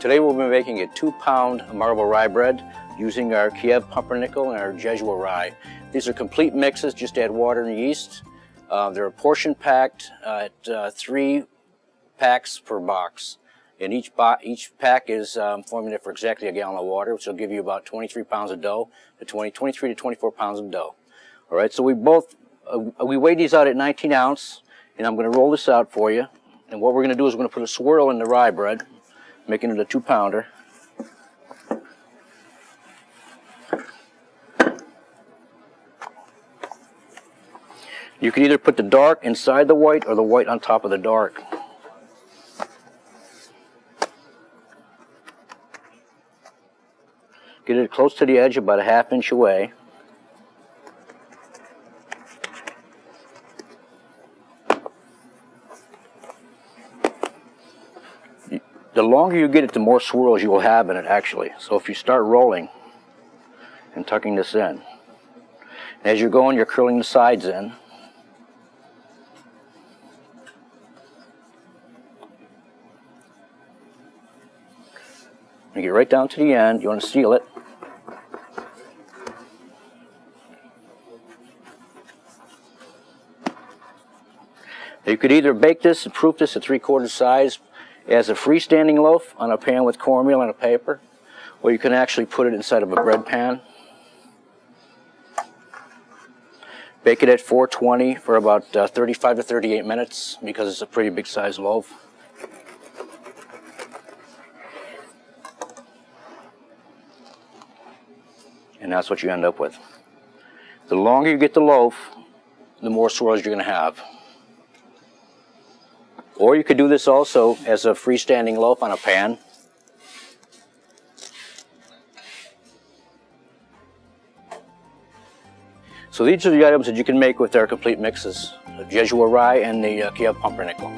Today we'll be making a 2-pound marble rye bread using our Kiev pumpernickel and our Jesuit rye. These are complete mixes, just add water and yeast. They're portion packed at 3 packs per box. And each pack is formulated for exactly a gallon of water, which will give you about 23 pounds of dough, 23 to 24 pounds of dough. All right, so we weigh these out at 19 ounce, and I'm going to roll this out for you. And what we're going to do is we're going to put a swirl in the rye bread, making it a 2-pounder. You can either put the dark inside the white or the white on top of the dark. Get it close to the edge, about a ½ inch away. The longer you get it, the more swirls you will have in it, actually. So if you start rolling and tucking this in, as you're going, you're curling the sides in. You get right down to the end. You want to seal it. You could either bake this and proof this at 3/4 size as a freestanding loaf on a pan with cornmeal and a paper, or you can actually put it inside of a bread pan. Bake it at 420 for about 35 to 38 minutes because it's a pretty big size loaf. And that's what you end up with. The longer you get the loaf, the more swirls you're going to have. Or you could do this also as a freestanding loaf on a pan. So these are the items that you can make with our complete mixes, the Jesuit rye and the Kiev pumpernickel.